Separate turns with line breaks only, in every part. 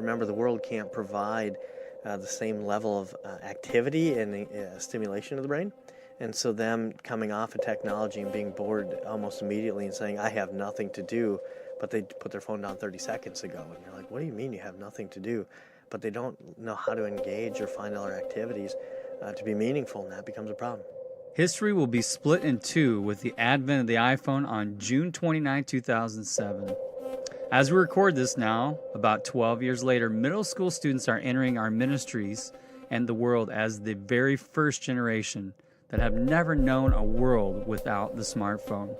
remember, the world can't provide the same level of activity and stimulation of the brain. And so them coming off of technology and being bored almost immediately and saying, I have nothing to do, but they put their phone down 30 seconds ago. And you're like, what do you mean you have nothing to do? But they don't know how to engage or find other activities to be meaningful, and that becomes a problem.
History will be split in two with the advent of the iPhone on June 29, 2007. As we record this now, about 12 years later, middle school students are entering our ministries and the world as the very first generation that have never known a world without the smartphone.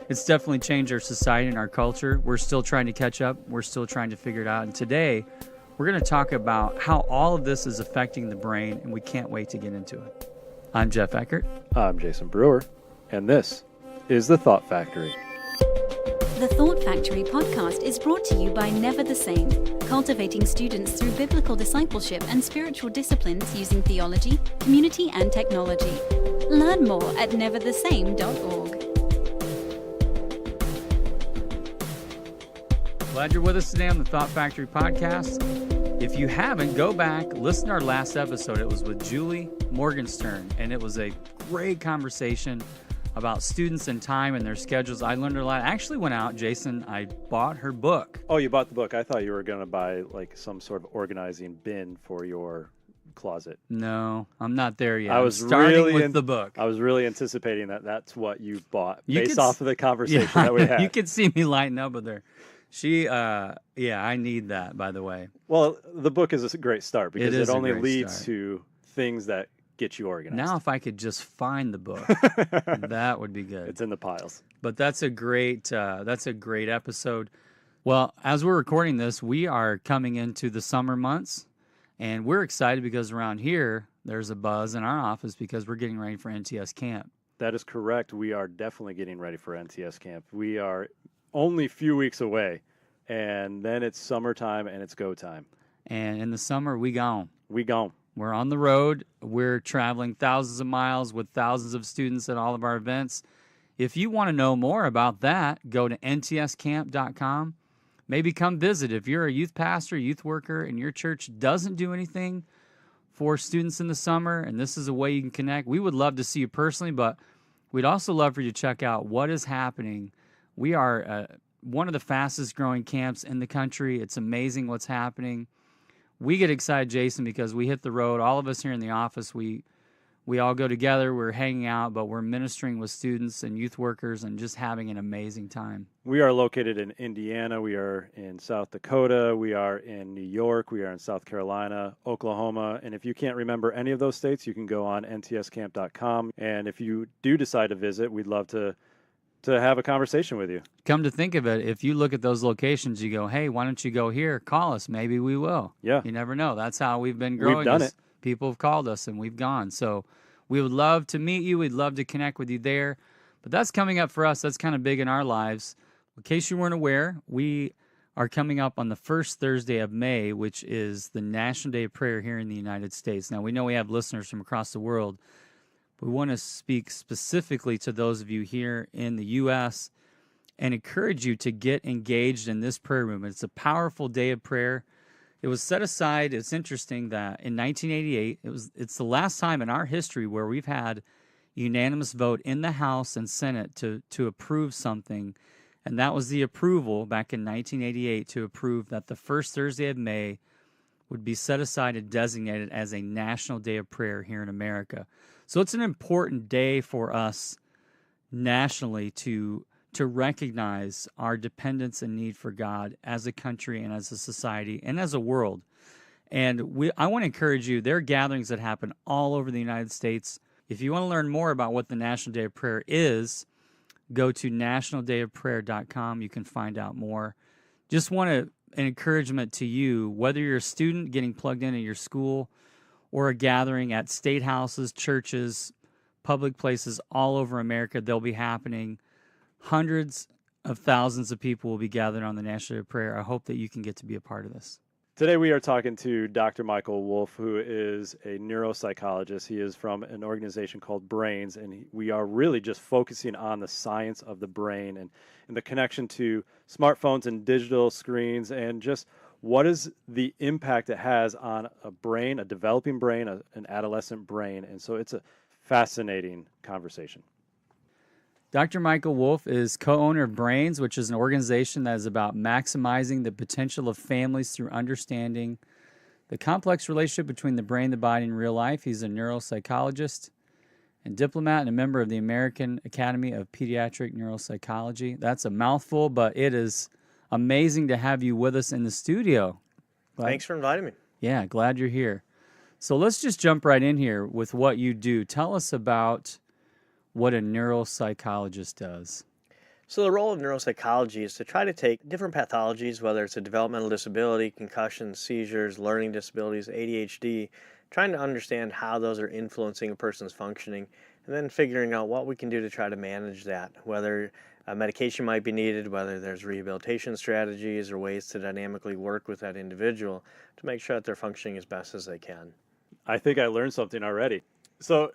It's definitely changed our society and our culture. We're still trying to catch up. We're still trying to figure it out. And today, we're going to talk about how all of this is affecting the brain, and we can't wait to get into it. I'm Jeff Eckert.
I'm Jason Brewer, and this is The Thought Factory.
The Thought Factory podcast is brought to you by Never the Same, cultivating students through biblical discipleship and spiritual disciplines using theology, community, and technology. Learn more at neverthesame.org.
Glad you're with us today on the Thought Factory podcast. If you haven't, go back, listen to our last episode. It was with Julie Morgenstern, and it was a great conversation about students and time and their schedules. I learned a lot. I actually went out, Jason, I bought her book.
Oh, you bought the book. I thought you were going to buy like some sort of organizing bin for your closet.
No, I'm not there yet.
I was
starting with the book.
I was really anticipating that's what you bought
You
based
could
off of the conversation that we had.
You could see me lighting up with her. I need that, by the way.
Well, the book is a great start because it only leads
start.
to things that get you organized.
Now, if I could just find the book, that would be good.
It's in the piles.
But that's a great episode. Well, as we're recording this, we are coming into the summer months, and we're excited because around here, there's a buzz in our office because we're getting ready for NTS camp.
That is correct. We are definitely getting ready for NTS camp. We are only a few weeks away, and then it's summertime and it's go time.
And in the summer, we gone.
We gone.
We're on the road. We're traveling thousands of miles with thousands of students at all of our events. If you want to know more about that, go to ntscamp.com. Maybe come visit. If you're a youth pastor, youth worker, and your church doesn't do anything for students in the summer, and this is a way you can connect, we would love to see you personally, but we'd also love for you to check out what is happening. We are one of the fastest growing camps in the country. It's amazing what's happening. We get excited, Jason, because we hit the road. All of us here in the office, we all go together. We're hanging out, but we're ministering with students and youth workers and just having an amazing time.
We are located in Indiana. We are in South Dakota. We are in New York. We are in South Carolina, Oklahoma. And if you can't remember any of those states, you can go on ntscamp.com. And if you do decide to visit, we'd love to have a conversation with you.
Come to think of it, if you look at those locations, you go, hey, why don't you go here? Call us. Maybe we will.
Yeah.
You never know. That's how we've been growing.
We've done it.
People have called us and we've gone. So we would love to meet you. We'd love to connect with you there. But that's coming up for us. That's kind of big in our lives. In case you weren't aware, we are coming up on the first Thursday of May, which is the National Day of Prayer here in the United States. Now, we know we have listeners from across the world. We want to speak specifically to those of you here in the U.S. and encourage you to get engaged in this prayer movement. It's a powerful day of prayer. It was set aside. It's interesting that in 1988, it's the last time in our history where we've had a unanimous vote in the House and Senate to approve something, and that was the approval back in 1988 to approve that the first Thursday of May would be set aside and designated as a National Day of Prayer here in America. So it's an important day for us nationally to recognize our dependence and need for God as a country and as a society and as a world. And I want to encourage you, there are gatherings that happen all over the United States. If you want to learn more about what the National Day of Prayer is, go to nationaldayofprayer.com. You can find out more. Just want an encouragement to you, whether you're a student getting plugged into your school or a gathering at state houses, churches, public places all over America, they'll be happening. Hundreds of thousands of people will be gathered on the National Day of Prayer. I hope that you can get to be a part of this.
Today we are talking to Dr. Michael Wolff, who is a neuropsychologist. He is from an organization called Brains, and we are really just focusing on the science of the brain and the connection to smartphones and digital screens and just what is the impact it has on a brain, a developing brain, an adolescent brain. And so it's a fascinating conversation.
Dr. Michael Wolff is co-owner of Brains, which is an organization that is about maximizing the potential of families through understanding the complex relationship between the brain, the body, and real life. He's a neuropsychologist and diplomat and a member of the American Academy of Pediatric Neuropsychology. That's a mouthful, but it is amazing to have you with us in the studio.
Thanks for inviting me.
Yeah, glad you're here. So let's just jump right in here with what you do. Tell us about what a neuropsychologist does.
So the role of neuropsychology is to try to take different pathologies, whether it's a developmental disability, concussions, seizures, learning disabilities, ADHD, trying to understand how those are influencing a person's functioning, and then figuring out what we can do to try to manage that, whether medication might be needed, whether there's rehabilitation strategies or ways to dynamically work with that individual to make sure that they're functioning as best as they can.
I think I learned something already. So,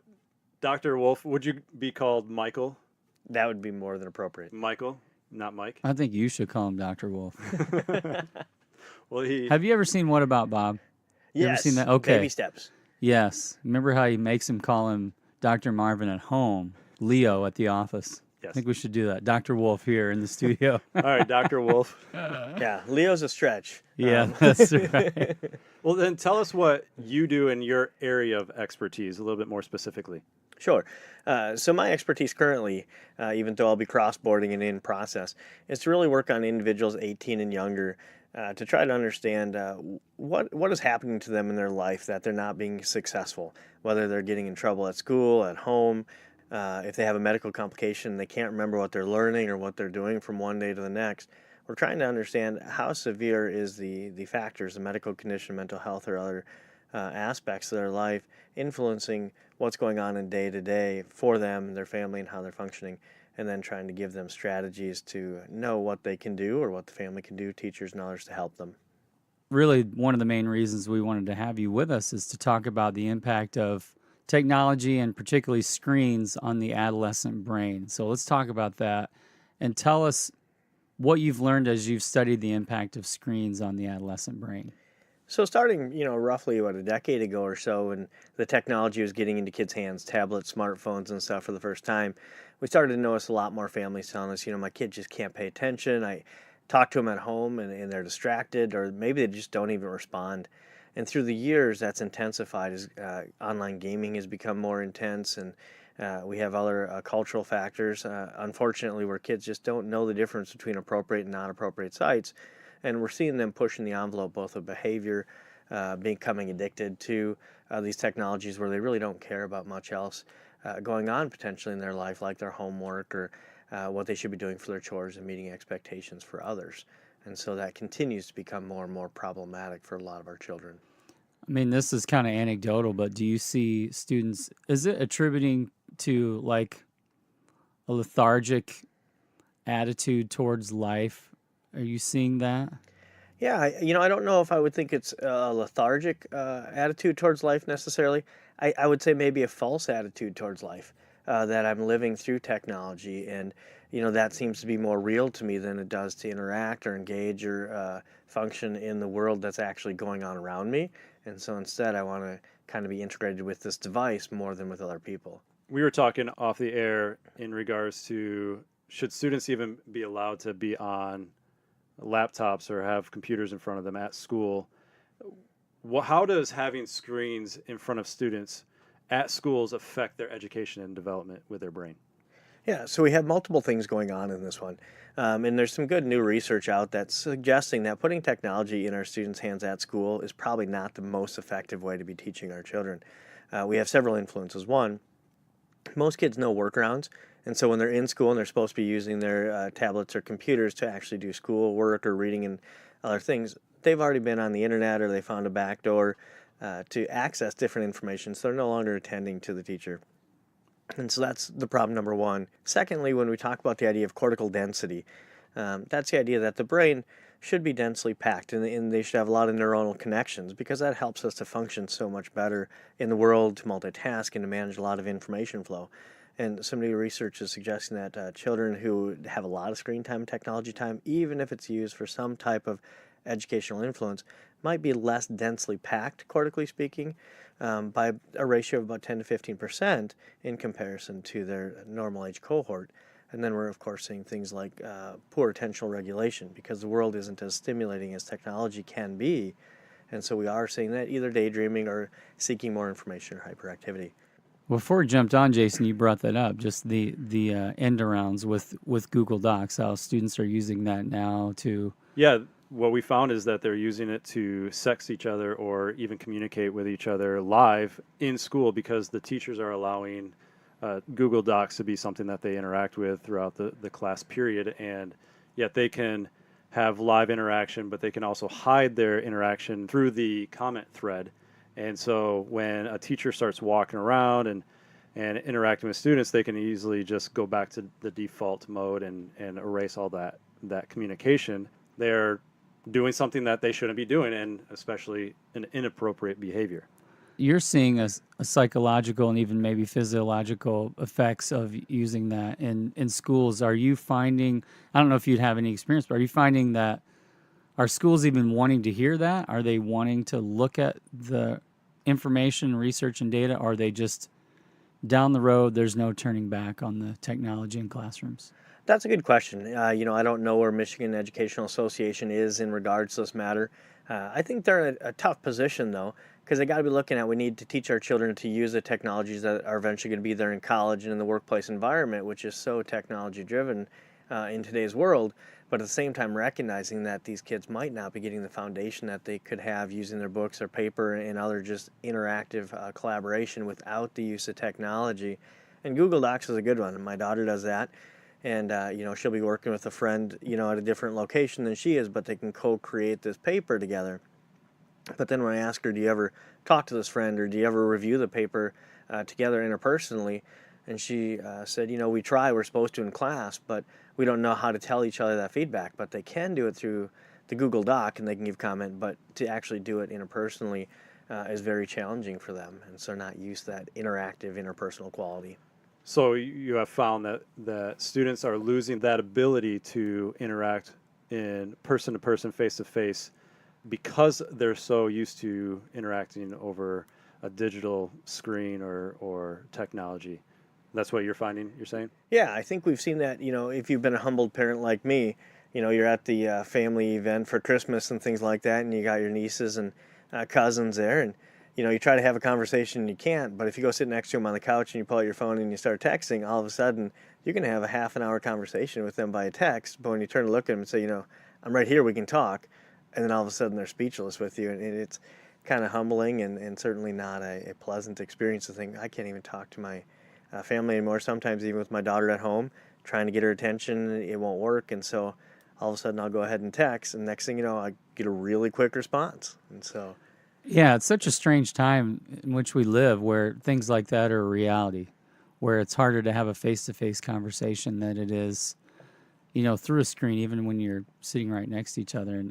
Dr. Wolff, would you be called Michael?
That would be more than appropriate.
Michael, not Mike?
I think you should call him Dr. Wolff.
Well,
Have you ever seen What About Bob? You ever
Yes,
seen that? Okay.
baby steps.
Yes. Remember how he makes him call him Dr. Marvin at home, Leo at the office?
Yes.
I think we should do that. Dr. Wolff here in the studio.
All right, Dr. Wolff.
Yeah, Leo's a stretch.
Yeah, that's right.
Well, then tell us what you do in your area of expertise, a little bit more specifically.
Sure. So my expertise currently, even though I'll be cross-boarding and in process, is to really work on individuals 18 and younger to try to understand what is happening to them in their life that they're not being successful, whether they're getting in trouble at school, at home, if they have a medical complication, they can't remember what they're learning or what they're doing from one day to the next. We're trying to understand how severe is the factors, the medical condition, mental health, or other aspects of their life influencing what's going on in day to day for them, their family, and how they're functioning, and then trying to give them strategies to know what they can do or what the family can do, teachers and others to help them.
Really, one of the main reasons we wanted to have you with us is to talk about the impact of technology and particularly screens on the adolescent brain. So let's talk about that and tell us what you've learned as you've studied the impact of screens on the adolescent brain.
So starting, roughly a decade ago or so, when the technology was getting into kids' hands, tablets, smartphones and stuff for the first time, we started to notice a lot more families telling us, my kid just can't pay attention. I talk to them at home and they're distracted, or maybe they just don't even respond. And through the years, that's intensified as online gaming has become more intense, and we have other cultural factors, unfortunately, where kids just don't know the difference between appropriate and not appropriate sites. And we're seeing them pushing the envelope both of behavior, becoming addicted to these technologies where they really don't care about much else going on potentially in their life, like their homework or what they should be doing for their chores and meeting expectations for others. And so that continues to become more and more problematic for a lot of our children.
I mean, this is kind of anecdotal, but do you see students, is it attributing to like a lethargic attitude towards life? Are you seeing that?
Yeah, I don't know if I would think it's a lethargic attitude towards life necessarily. I would say maybe a false attitude towards life, that I'm living through technology, and that seems to be more real to me than it does to interact or engage or function in the world that's actually going on around me. And so instead, I want to kind of be integrated with this device more than with other people.
We were talking off the air in regards to should students even be allowed to be on laptops or have computers in front of them at school. How does having screens in front of students at schools affect their education and development with their brain?
Yeah, so we have multiple things going on in this one. And there's some good new research out that's suggesting that putting technology in our students' hands at school is probably not the most effective way to be teaching our children. We have several influences. One, most kids know workarounds. And so when they're in school and they're supposed to be using their tablets or computers to actually do school work or reading and other things, they've already been on the internet or they found a backdoor to access different information, so they're no longer attending to the teacher. And so that's the problem number one. Secondly, when we talk about the idea of cortical density, that's the idea that the brain should be densely packed and they should have a lot of neuronal connections, because that helps us to function so much better in the world, to multitask and to manage a lot of information flow. And some new research is suggesting that children who have a lot of screen time, technology time, even if it's used for some type of educational influence might be less densely packed, cortically speaking, by a ratio of about 10 to 15% in comparison to their normal age cohort. And then we're, of course, seeing things like poor attentional regulation because the world isn't as stimulating as technology can be. And so we are seeing that either daydreaming or seeking more information or hyperactivity.
Before we jumped on, Jason, you brought that up, just the end arounds with Google Docs, how students are using that now to...
Yeah, what we found is that they're using it to sext each other or even communicate with each other live in school because the teachers are allowing Google Docs to be something that they interact with throughout the class period, and yet they can have live interaction, but they can also hide their interaction through the comment thread. And so when a teacher starts walking around and interacting with students, they can easily just go back to the default mode and erase all that communication. They're doing something that they shouldn't be doing, and especially an inappropriate behavior.
You're seeing a psychological and even maybe physiological effects of using that in schools. Are you finding, I don't know if you'd have any experience, but are you finding that, are schools even wanting to hear that? Are they wanting to look at the information, research, and data? Or are they just down the road, there's no turning back on the technology in classrooms?
That's a good question. I don't know where Michigan Educational Association is in regards to this matter. I think they're in a tough position, though, because they got to be looking at, we need to teach our children to use the technologies that are eventually going to be there in college and in the workplace environment, which is so technology driven in today's world. But at the same time, recognizing that these kids might not be getting the foundation that they could have using their books or paper and other just interactive collaboration without the use of technology. And Google Docs is a good one. My daughter does that. And, she'll be working with a friend, at a different location than she is, but they can co-create this paper together. But then when I ask her, do you ever talk to this friend or do you ever review the paper together interpersonally? And she said, we try, we're supposed to in class, but we don't know how to tell each other that feedback. But they can do it through the Google Doc and they can give comment, but to actually do it interpersonally is very challenging for them. And so not used to that interactive interpersonal quality.
So you have found that students are losing that ability to interact in person-to-person, face-to-face, because they're so used to interacting over a digital screen or technology. That's what you're finding, you're saying?
Yeah, I think we've seen that, if you've been a humbled parent like me, you're at the family event for Christmas and things like that, and you got your nieces and cousins there, and you try to have a conversation and you can't, but if you go sit next to them on the couch and you pull out your phone and you start texting, all of a sudden you're going to have a half an hour conversation with them by a text. But when you turn to look at them and say, I'm right here, we can talk, and then all of a sudden they're speechless with you, and it's kind of humbling and certainly not a pleasant experience to think, I can't even talk to my family anymore. Sometimes even with my daughter at home, trying to get her attention, it won't work, and so all of a sudden I'll go ahead and text, and next thing you know, I get a really quick response, and so...
Yeah, it's such a strange time in which we live where things like that are a reality, where it's harder to have a face-to-face conversation than it is, through a screen, even when you're sitting right next to each other.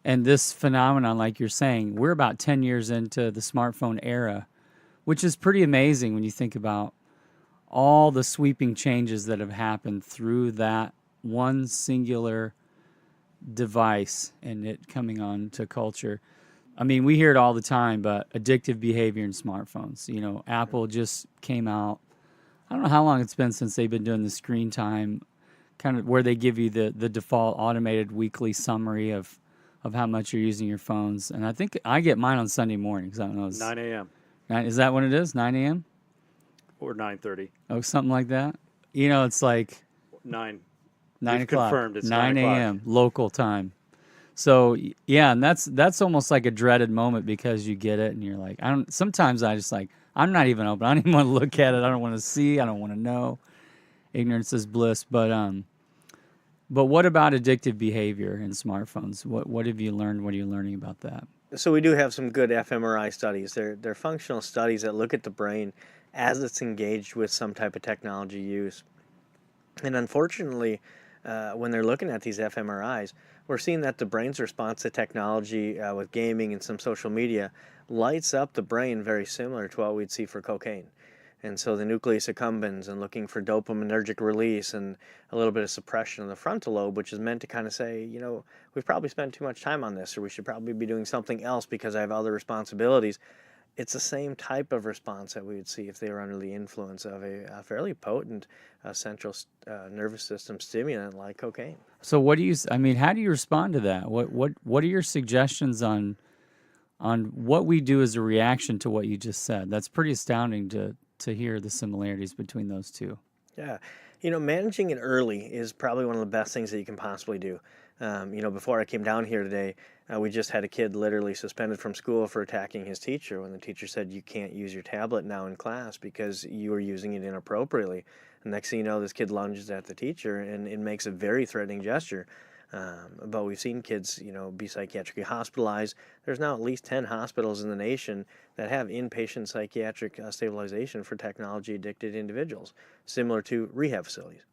And this phenomenon, like you're saying, we're about 10 years into the smartphone era, which is pretty amazing when you think about all the sweeping changes that have happened through that one singular device and it coming on to culture. I mean, we hear it all the time, but addictive behavior in smartphones. Apple just came out. I don't know how long it's been since they've been doing the screen time, kind of where they give you the default automated weekly summary of how much you're using your phones. And I think I get mine on Sunday mornings. I don't know.
9 a.m.
Is that what it is? 9 a.m.?
Or 9:30.
Oh, something like that? It's like...
9
o'clock.
Confirmed. It's
9
o'clock.
a.m. local time. So yeah, and that's almost like a dreaded moment because you get it and you're like, sometimes I just like, I'm not even open. I don't even want to look at it. I don't want to see. I don't want to know. Ignorance is bliss. But what about addictive behavior in smartphones? What have you learned? What are you learning about that?
So we do have some good fMRI studies. They're functional studies that look at the brain as it's engaged with some type of technology use. And unfortunately, when they're looking at these fMRIs, we're seeing that the brain's response to technology with gaming and some social media lights up the brain very similar to what we'd see for cocaine. And so the nucleus accumbens and looking for dopaminergic release and a little bit of suppression of the frontal lobe, which is meant to kind of say, we've probably spent too much time on this, or we should probably be doing something else because I have other responsibilities. It's the same type of response that we would see if they were under the influence of a fairly potent central nervous system stimulant like cocaine.
So how do you respond to that? What are your suggestions on what we do as a reaction to what you just said? That's pretty astounding to hear the similarities between those two.
Yeah. Managing it early is probably one of the best things that you can possibly do. Before I came down here today, we just had a kid literally suspended from school for attacking his teacher when the teacher said, you can't use your tablet now in class because you are using it inappropriately. And next thing you know, this kid lunges at the teacher and it makes a very threatening gesture. But we've seen kids, be psychiatrically hospitalized. There's now at least 10 hospitals in the nation that have inpatient psychiatric stabilization for technology-addicted individuals, similar to rehab facilities.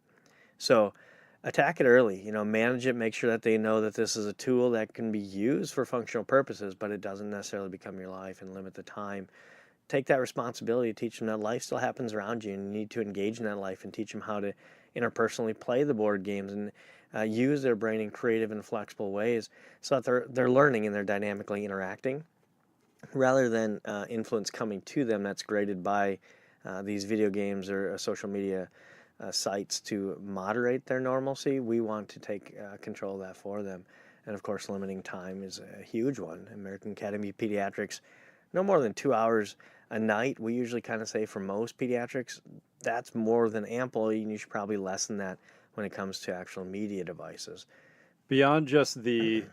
So attack it early, manage it, make sure that they know that this is a tool that can be used for functional purposes, but it doesn't necessarily become your life, and limit the time. Take that responsibility, teach them that life still happens around you, and you need to engage in that life and teach them how to interpersonally play the board games and use their brain in creative and flexible ways so that they're learning and they're dynamically interacting, rather than influence coming to them that's graded by these video games or social media sites to moderate their normalcy. We want to take control of that for them. And of course, limiting time is a huge one. American Academy of Pediatrics, no more than 2 hours a night. We usually kind of say for most pediatrics, that's more than ample, and you should probably lessen that when it comes to actual media devices.
Beyond just the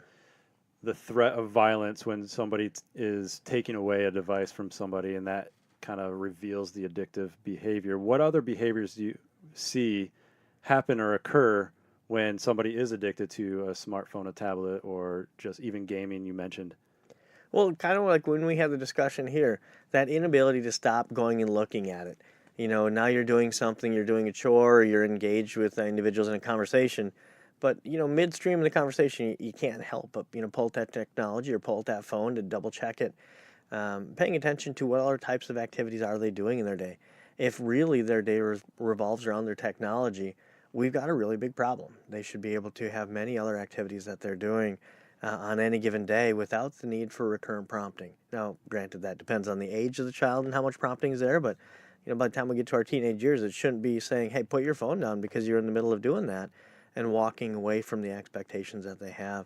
threat of violence when somebody is taking away a device from somebody and that kind of reveals the addictive behavior, what other behaviors do you see happen or occur when somebody is addicted to a smartphone, a tablet, or just even gaming you mentioned?
Well, kind of like when we had the discussion here, that inability to stop going and looking at it. Now you're doing something, you're doing a chore, or you're engaged with individuals in a conversation, but, midstream in the conversation, you can't help but, pull at that technology or pull at that phone to double check it, paying attention to what other types of activities are they doing in their day. If really their day revolves around their technology, we've got a really big problem. They should be able to have many other activities that they're doing on any given day without the need for recurrent prompting. Now, granted, that depends on the age of the child and how much prompting is there, but by the time we get to our teenage years, it shouldn't be saying, hey, put your phone down because you're in the middle of doing that, and walking away from the expectations that they have.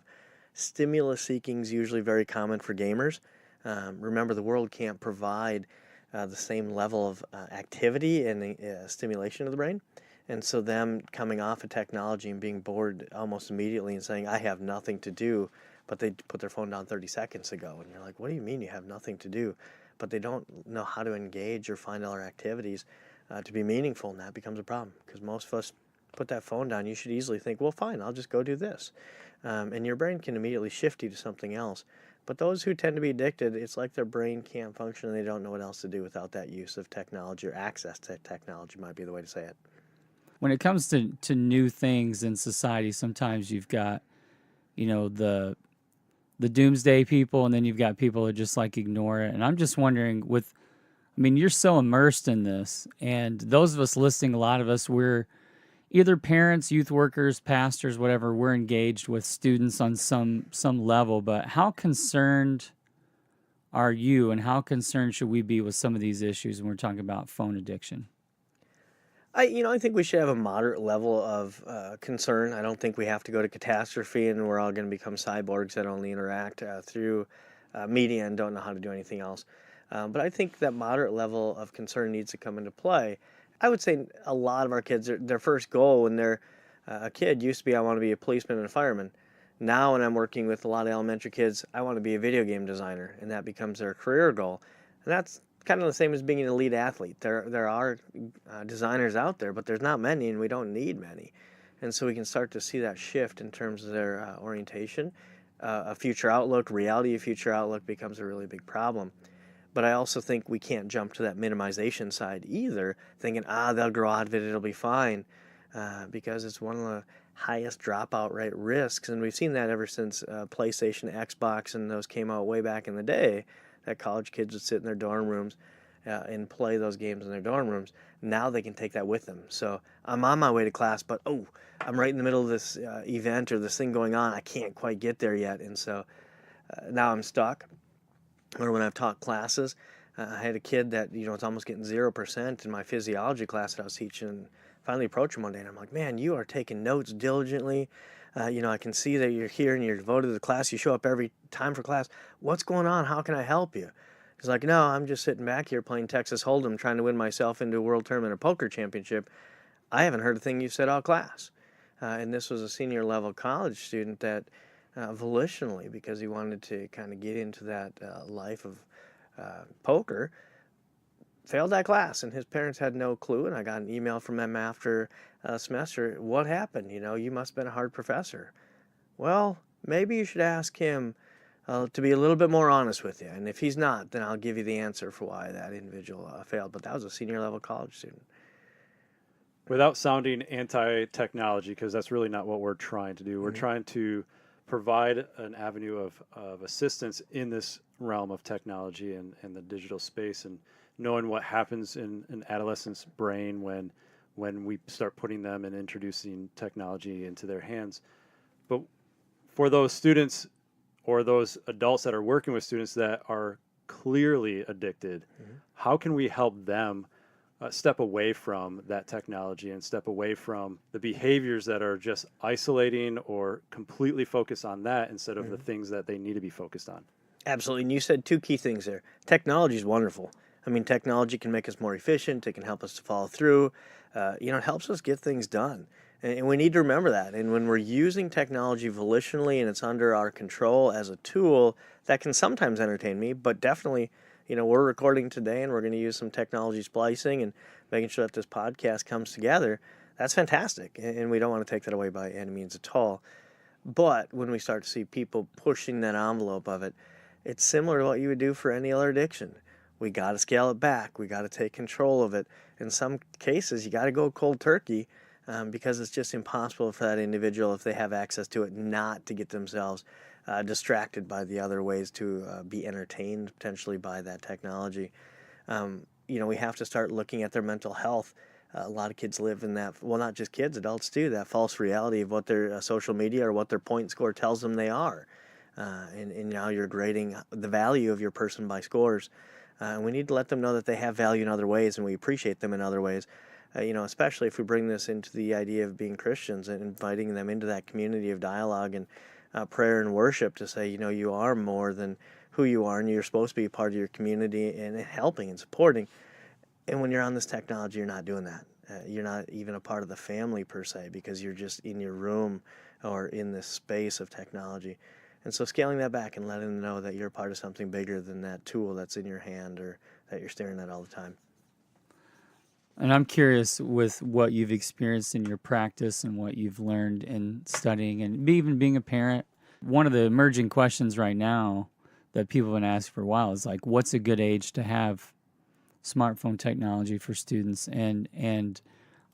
Stimulus seeking is usually very common for gamers. Remember, the world can't provide the same level of activity and stimulation of the brain. And so them coming off of technology and being bored almost immediately and saying, I have nothing to do, but they put their phone down 30 seconds ago. And you're like, what do you mean you have nothing to do? But they don't know how to engage or find other activities to be meaningful, and that becomes a problem. Because most of us put that phone down, you should easily think, well, fine, I'll just go do this. And your brain can immediately shift you to something else. But those who tend to be addicted, it's like their brain can't function and they don't know what else to do without that use of technology, or access to technology might be the way to say it.
When it comes to new things in society, sometimes you've got, the doomsday people, and then you've got people that just ignore it. And I'm just wondering, you're so immersed in this, and those of us listening, a lot of us, we're either parents, youth workers, pastors, whatever, we're engaged with students on some level. But how concerned are you, and how concerned should we be with some of these issues when we're talking about phone addiction?
I think we should have a moderate level of concern. I don't think we have to go to catastrophe and we're all going to become cyborgs that only interact through media and don't know how to do anything else. But I think that moderate level of concern needs to come into play. I would say a lot of our kids, their first goal when they're a kid used to be, I want to be a policeman and a fireman. Now when I'm working with a lot of elementary kids, I want to be a video game designer, and that becomes their career goal. And that's kind of the same as being an elite athlete. There are designers out there, but there's not many, and we don't need many. And so we can start to see that shift in terms of their orientation. A future outlook, reality of future outlook becomes a really big problem. But I also think we can't jump to that minimization side either, thinking, they'll grow out of it, it'll be fine, because it's one of the highest dropout rate risks. And we've seen that ever since PlayStation, Xbox, and those came out way back in the day, that college kids would sit in their dorm rooms and play those games in their dorm rooms. Now they can take that with them. So I'm on my way to class, but I'm right in the middle of this event or this thing going on. I can't quite get there yet, and so now I'm stuck. Or when I've taught classes, I had a kid that, it's almost getting 0% in my physiology class that I was teaching. And finally approached him one day, and I'm like, man, you are taking notes diligently. I can see that you're here and you're devoted to the class. You show up every time for class. What's going on? How can I help you? He's like, no, I'm just sitting back here playing Texas Hold'em, trying to win myself into a world tournament or poker championship. I haven't heard a thing you've said all class. And this was a senior level college student that volitionally, because he wanted to kind of get into that life of poker, failed that class, and his parents had no clue. And I got an email from them after a semester. What happened? You must have been a hard professor. Well, maybe you should ask him to be a little bit more honest with you. And if he's not, then I'll give you the answer for why that individual failed. But that was a senior level college student.
Without sounding anti-technology, because that's really not what we're trying to do. We're trying to provide an avenue of assistance in this realm of technology and the digital space, and knowing what happens in an adolescent's brain when we start putting them and introducing technology into their hands. But for those students or those adults that are working with students that are clearly addicted, how can we help them step away from that technology and step away from the behaviors that are just isolating or completely focused on that instead of the things that they need to be focused on?
Absolutely. And you said two key things there. Technology is wonderful. I mean, technology can make us more efficient. It can help us to follow through. It helps us get things done. And we need to remember that. And when we're using technology volitionally and it's under our control as a tool, that can sometimes entertain me, but definitely, we're recording today and we're going to use some technology splicing and making sure that this podcast comes together. That's fantastic. And we don't want to take that away by any means at all. But when we start to see people pushing that envelope of it, it's similar to what you would do for any other addiction. We got to scale it back. We got to take control of it. In some cases, you got to go cold turkey because it's just impossible for that individual, if they have access to it, not to get themselves distracted by the other ways to be entertained potentially by that technology. We have to start looking at their mental health. A lot of kids live in that, well, not just kids, adults too, that false reality of what their social media or what their point score tells them they are. And now you're grading the value of your person by scores. We need to let them know that they have value in other ways and we appreciate them in other ways. Especially if we bring this into the idea of being Christians and inviting them into that community of dialogue and prayer and worship to say, you are more than who you are and you're supposed to be a part of your community and helping and supporting. And when you're on this technology, you're not doing that. You're not even a part of the family per se because you're just in your room or in this space of technology. And so scaling that back and letting them know that you're part of something bigger than that tool that's in your hand or that you're staring at all the time.
And I'm curious with what you've experienced in your practice and what you've learned in studying and even being a parent. One of the emerging questions right now that people have been asking for a while is like, what's a good age to have smartphone technology for students? And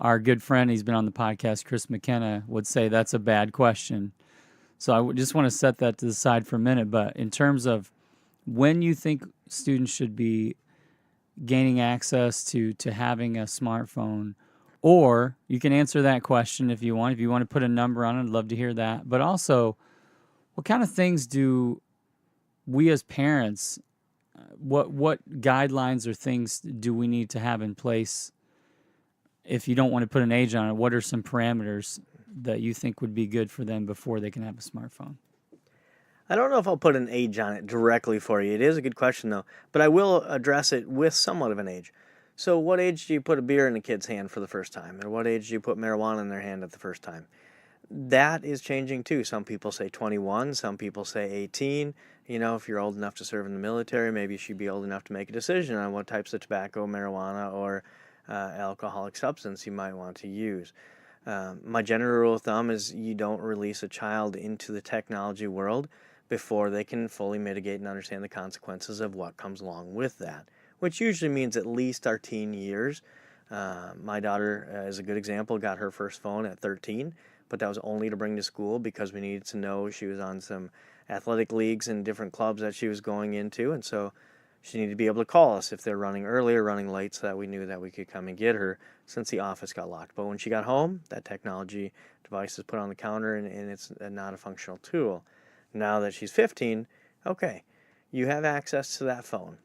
our good friend, he's been on the podcast, Chris McKenna, would say that's a bad question. So I just want to set that to the side for a minute. But in terms of when you think students should be gaining access to having a smartphone, or you can answer that question if you want. If you want to put a number on it, I'd love to hear that. But also, what kind of things do we as parents, what guidelines or things do we need to have in place? If you don't want to put an age on it, what are some parameters that you think would be good for them before they can have a smartphone?
I don't know if I'll put an age on it directly for you. It is a good question, though. But I will address it with somewhat of an age. So what age do you put a beer in a kid's hand for the first time? Or what age do you put marijuana in their hand at the first time? That is changing, too. Some people say 21. Some people say 18. If you're old enough to serve in the military, maybe you should be old enough to make a decision on what types of tobacco, marijuana, or alcoholic substance you might want to use. My general rule of thumb is you don't release a child into the technology world before they can fully mitigate and understand the consequences of what comes along with that, which usually means at least our teen years. My daughter, as a good example, got her first phone at 13, but that was only to bring to school because we needed to know she was on some athletic leagues and different clubs that she was going into, and so She needed to be able to call us if they're running early or running late so that we knew that we could come and get her since the office got locked. But when she got home, that technology device is put on the counter and it's not a functional tool. Now that she's 15, okay, you have access to that phone,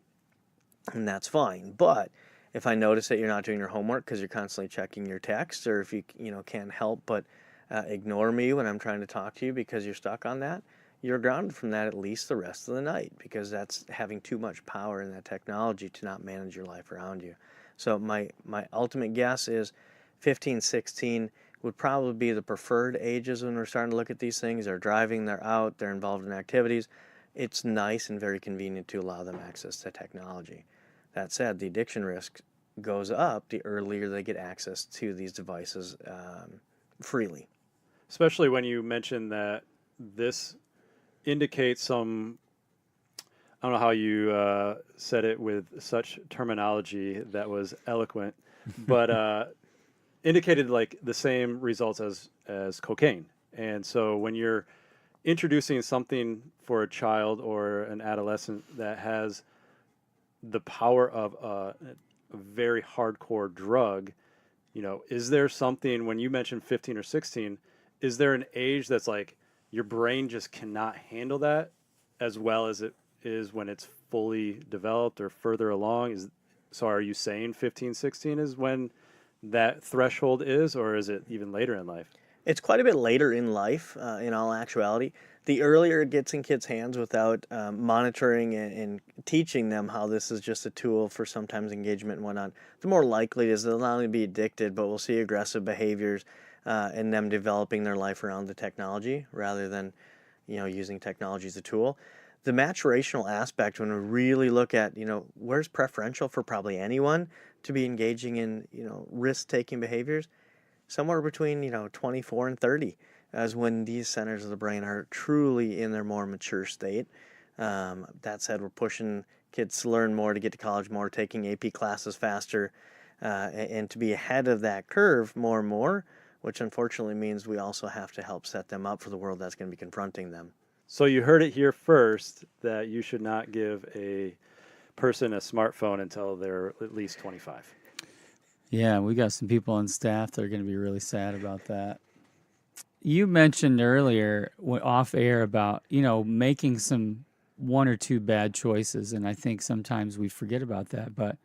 and that's fine. But if I notice that you're not doing your homework because you're constantly checking your text, or if you can't help but ignore me when I'm trying to talk to you because you're stuck on that, you're grounded from that at least the rest of the night, because that's having too much power in that technology to not manage your life around you. So my ultimate guess is 15, 16 would probably be the preferred ages when we're starting to look at these things. They're driving, they're out, they're involved in activities. It's nice and very convenient to allow them access to technology. That said, the addiction risk goes up the earlier they get access to these devices freely.
Especially when you mention that this indicates some, I don't know how you said it with such terminology that was eloquent, but indicated like the same results as cocaine. And so when you're introducing something for a child or an adolescent that has the power of a very hardcore drug, is there something, when you mentioned 15 or 16, is there an age that's like your brain just cannot handle that as well as it is when it's fully developed or further along? So are you saying 15, 16 is when that threshold is, or is it even later in life?
It's quite a bit later in life, in all actuality. The earlier it gets in kids' hands without monitoring and teaching them how this is just a tool for sometimes engagement and whatnot, the more likely it is they'll not only be addicted, but we'll see aggressive behaviors and them developing their life around the technology rather than, using technology as a tool. The maturational aspect, when we really look at, where's preferential for probably anyone to be engaging in, risk-taking behaviors, somewhere between, 24 and 30 as when these centers of the brain are truly in their more mature state. That said, we're pushing kids to learn more, to get to college more, taking AP classes faster, and to be ahead of that curve more and more, which unfortunately means we also have to help set them up for the world that's going to be confronting them.
So you heard it here first that you should not give a person a smartphone until they're at least 25.
Yeah, we got some people on staff that are going to be really sad about that. You mentioned earlier off air about, making some one or two bad choices, and I think sometimes we forget about that. But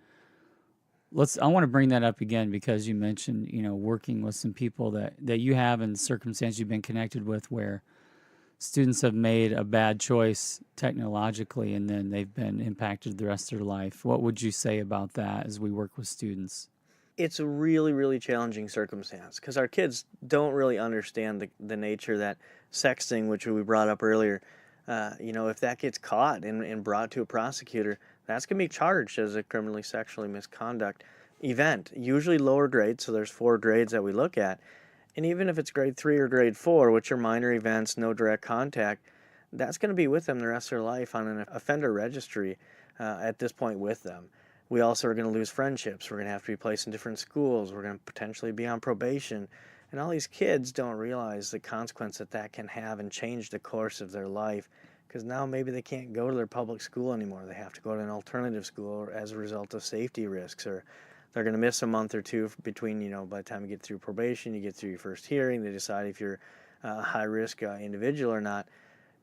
I want to bring that up again because you mentioned, working with some people that you have in circumstances you've been connected with where students have made a bad choice technologically and then they've been impacted the rest of their life. What would you say about that as we work with students?
It's a really, really challenging circumstance because our kids don't really understand the nature that sexting, which we brought up earlier, if that gets caught and brought to a prosecutor, that's going to be charged as a criminally sexually misconduct event, usually lower grades. So there's 4 grades that we look at. And even if it's grade 3 or grade 4, which are minor events, no direct contact, that's going to be with them the rest of their life on an offender registry at this point with them. We also are going to lose friendships. We're going to have to be placed in different schools. We're going to potentially be on probation. And all these kids don't realize the consequence that can have and change the course of their life, because now maybe they can't go to their public school anymore. They have to go to an alternative school as a result of safety risks, or they're going to miss a month or two between, by the time you get through probation, you get through your first hearing, they decide if you're a high-risk individual or not.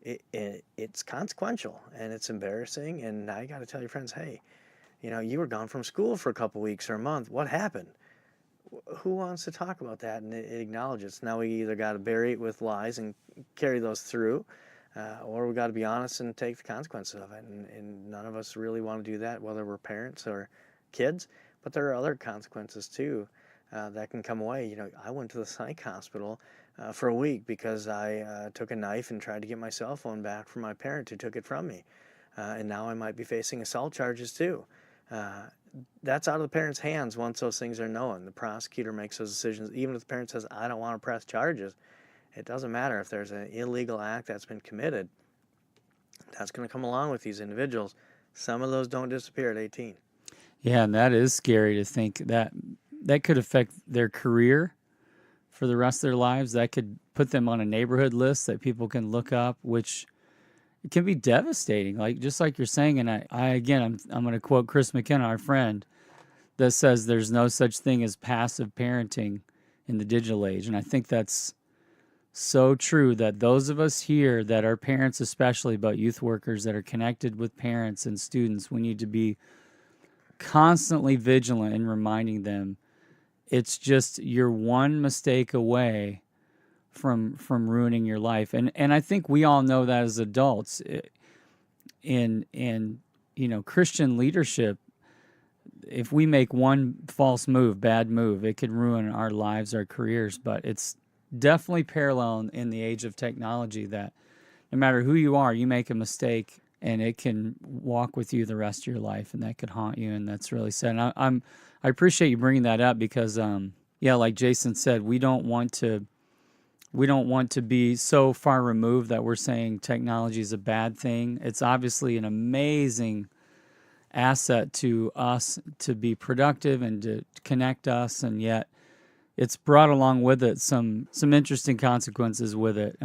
It's consequential, and it's embarrassing, and now you got to tell your friends, hey, you were gone from school for a couple weeks or a month. What happened? Who wants to talk about that and acknowledge it? So now we either got to bury it with lies and carry those through, or we got to be honest and take the consequences of it. And none of us really want to do that, whether we're parents or kids. But there are other consequences too that can come away. I went to the psych hospital for a week because I took a knife and tried to get my cell phone back from my parent who took it from me. And now I might be facing assault charges too. That's out of the parent's hands once those things are known. The prosecutor makes those decisions. Even if the parent says, I don't want to press charges, it doesn't matter if there's an illegal act that's been committed. That's going to come along with these individuals. Some of those don't disappear at 18.
Yeah, and that is scary to think that could affect their career for the rest of their lives. That could put them on a neighborhood list that people can look up, which it can be devastating. Like just like you're saying, and I again, I'm going to quote Chris McKenna, our friend, that says there's no such thing as passive parenting in the digital age, and I think that's so true. That those of us here that are parents, especially, but youth workers that are connected with parents and students, we need to be constantly vigilant in reminding them it's just you're one mistake away from ruining your life. And I think we all know that as adults in Christian leadership, if we make one false move, bad move, it could ruin our lives, our careers. But it's definitely parallel in the age of technology that no matter who you are, you make a mistake and it can walk with you the rest of your life, and that could haunt you, and that's really sad. And I appreciate you bringing that up because, like Jason said, we don't want to be so far removed that we're saying technology is a bad thing. It's obviously an amazing asset to us to be productive and to connect us, and yet it's brought along with it some interesting consequences with it.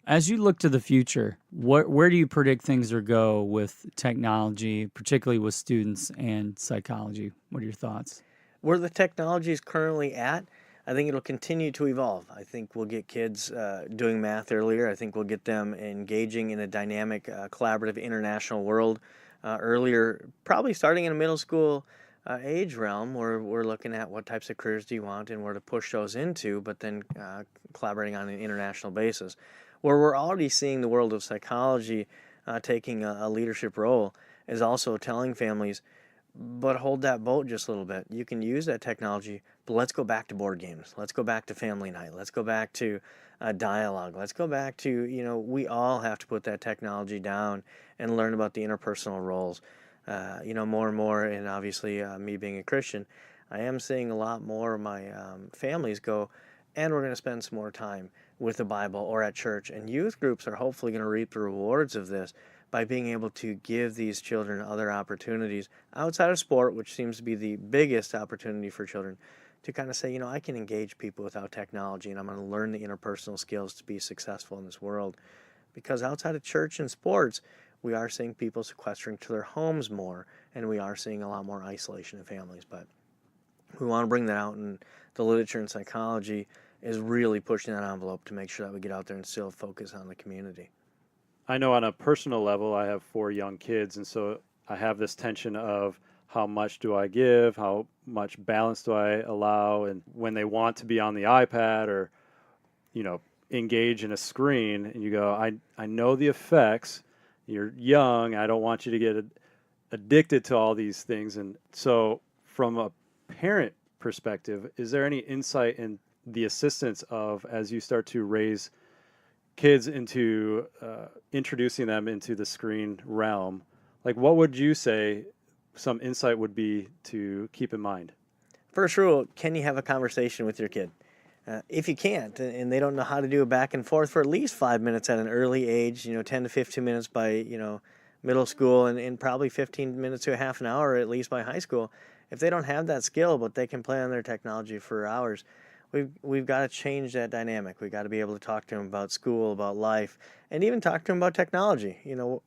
As you look to the future, where do you predict things will go with technology, particularly with students and psychology? What are your thoughts?
Where the technology is currently at, I think it'll continue to evolve. I think we'll get kids doing math earlier. I think we'll get them engaging in a dynamic, collaborative international world earlier, probably starting in a middle school age realm, where we're looking at what types of careers do you want and where to push those into, but then collaborating on an international basis. Where we're already seeing the world of psychology taking a leadership role is also telling families, but hold that boat just a little bit. You can use that technology, but let's go back to board games. Let's go back to family night. Let's go back to dialogue. Let's go back to, we all have to put that technology down and learn about the interpersonal roles. More and more, and obviously me being a Christian, I am seeing a lot more of my families go, and we're going to spend some more time with the Bible or at church. And youth groups are hopefully going to reap the rewards of this by being able to give these children other opportunities outside of sport, which seems to be the biggest opportunity for children, to kind of say, I can engage people without technology, and I'm going to learn the interpersonal skills to be successful in this world. Because outside of church and sports, we are seeing people sequestering to their homes more, and we are seeing a lot more isolation in families. But we want to bring that out, and the literature in psychology is really pushing that envelope to make sure that we get out there and still focus on the community.
I know on a personal level, I have 4 young kids, and so I have this tension of how much do I give, how much balance do I allow, and when they want to be on the iPad or, engage in a screen, and you go, I know the effects. You're young. I don't want you to get addicted to all these things. And so from a parent perspective, is there any insight in the assistance of, as you start to raise kids into introducing them into the screen realm, like what would you say some insight would be to keep in mind?
First rule, can you have a conversation with your kid? If you can't, and they don't know how to do a back and forth for at least 5 minutes at an early age, 10 to 15 minutes by, middle school, and probably 15 minutes to a half an hour at least by high school. If they don't have that skill, but they can play on their technology for hours, we've got to change that dynamic. We've got to be able to talk to them about school, about life, and even talk to them about technology.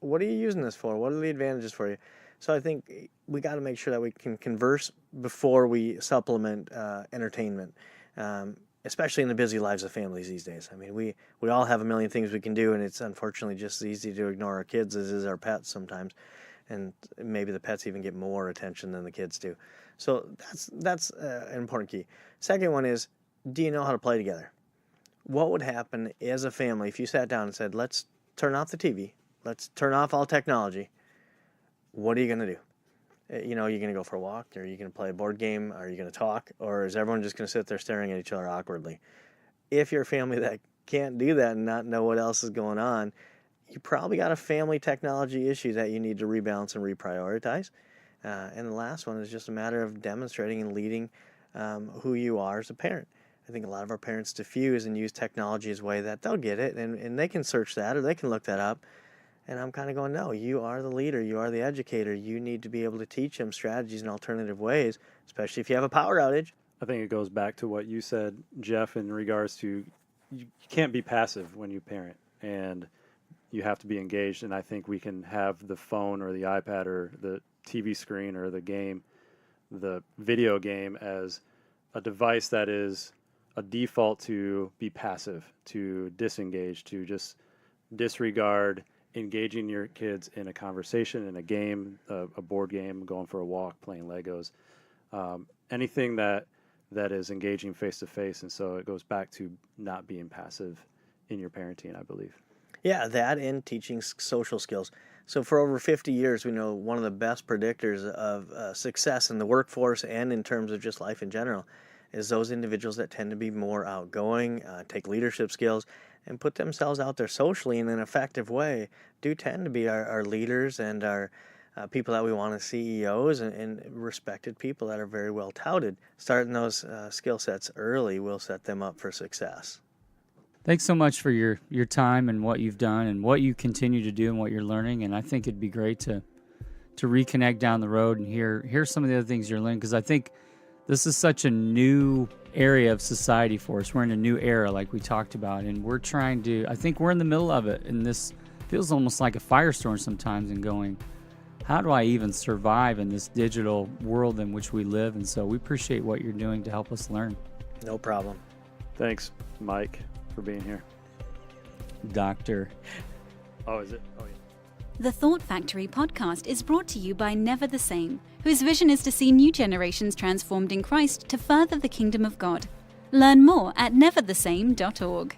What are you using this for? What are the advantages for you? So I think we got to make sure that we can converse before we supplement entertainment. Especially in the busy lives of families these days. I mean, we all have a million things we can do, and it's unfortunately just as easy to ignore our kids as is our pets sometimes. And maybe the pets even get more attention than the kids do. So that's an important key. Second one is, do you know how to play together? What would happen as a family if you sat down and said, let's turn off the TV, let's turn off all technology? What are you going to do? Are you going to go for a walk? Are you going to play a board game? Are you going to talk? Or is everyone just going to sit there staring at each other awkwardly? If you're a family that can't do that and not know what else is going on, you probably got a family technology issue that you need to rebalance and reprioritize. And the last one is just a matter of demonstrating and leading who you are as a parent. I think a lot of our parents diffuse and use technology as a way that they'll get it, and they can search that or they can look that up. And I'm kind of going, no, you are the leader. You are the educator. You need to be able to teach them strategies and alternative ways, especially if you have a power outage.
I think it goes back to what you said, Jeff, in regards to you can't be passive when you parent. And you have to be engaged. And I think we can have the phone or the iPad or the TV screen or the video game as a device that is a default to be passive, to disengage, to just disregard engaging your kids in a conversation, in a game, a board game, going for a walk, playing Legos, anything that is engaging face to face. And so it goes back to not being passive in your parenting, I believe.
Yeah, that and teaching social skills. So for over 50 years, we know one of the best predictors of success in the workforce and in terms of just life in general is those individuals that tend to be more outgoing, take leadership skills, and put themselves out there socially in an effective way, do tend to be our leaders and our people that we want as CEOs and respected people that are very well touted. Starting those skill sets early will set them up for success.
Thanks so much for your time and what you've done and what you continue to do and what you're learning. And I think it'd be great to reconnect down the road and hear some of the other things you're learning, because I think this is such a new area of society for us. We're in a new era, like we talked about, and I think we're in the middle of it, and this feels almost like a firestorm sometimes, and going, how do I even survive in this digital world in which we live? And so we appreciate what you're doing to help us learn.
No problem.
Thanks, Mike, for being here.
Doctor.
Oh, is it? Oh, yeah.
The Thought Factory podcast is brought to you by Never the Same, whose vision is to see new generations transformed in Christ to further the kingdom of God. Learn more at neverthesame.org.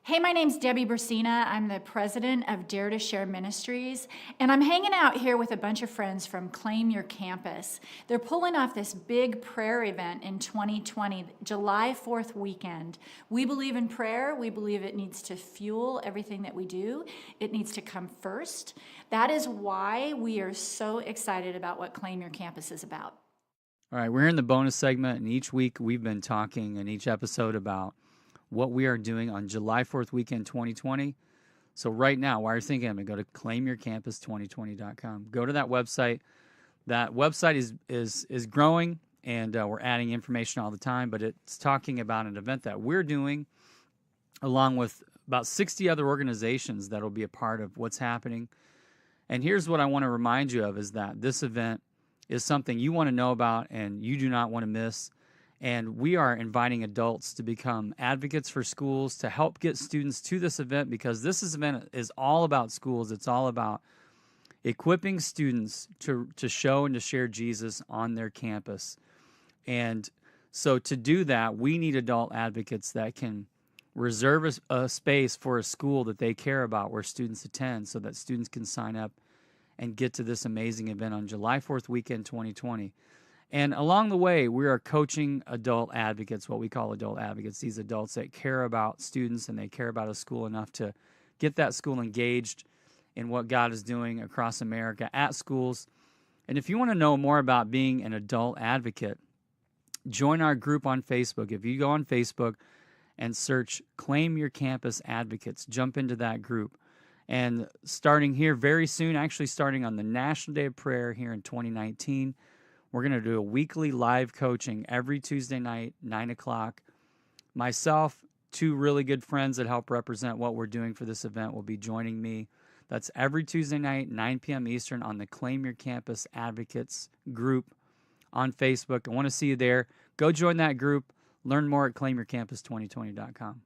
Hey, my name's Debbie Bursina. I'm the president of Dare to Share Ministries, and I'm hanging out here with a bunch of friends from Claim Your Campus. They're pulling off this big prayer event in 2020, July 4th weekend. We believe in prayer. We believe it needs to fuel everything that we do. It needs to come first. That is why we are so excited about what Claim Your Campus is about.
All right, we're in the bonus segment, and each week we've been talking in each episode about what we are doing on July 4th weekend 2020. So right now, while you're thinking of it, go to claimyourcampus2020.com. Go to that website. That website is growing, and we're adding information all the time, but it's talking about an event that we're doing along with about 60 other organizations that will be a part of what's happening. And here's what I want to remind you of, is that this event is something you want to know about and you do not want to miss. And we are inviting adults to become advocates for schools to help get students to this event, because this event is all about schools. It's all about equipping students to show and to share Jesus on their campus. And so to do that, we need adult advocates that can reserve a space for a school that they care about where students attend, so that students can sign up and get to this amazing event on July 4th weekend 2020. And along the way, we are coaching adult advocates, what we call adult advocates, these adults that care about students and they care about a school enough to get that school engaged in what God is doing across America at schools. And if you want to know more about being an adult advocate, join our group on Facebook. If you go on Facebook and search Claim Your Campus Advocates, jump into that group. And starting here very soon, actually starting on the National Day of Prayer here in 2019, we're going to do a weekly live coaching every Tuesday night, 9 o'clock. Myself, two really good friends that help represent what we're doing for this event will be joining me. That's every Tuesday night, 9 p.m. Eastern, on the Claim Your Campus Advocates group on Facebook. I want to see you there. Go join that group. Learn more at claimyourcampus2020.com.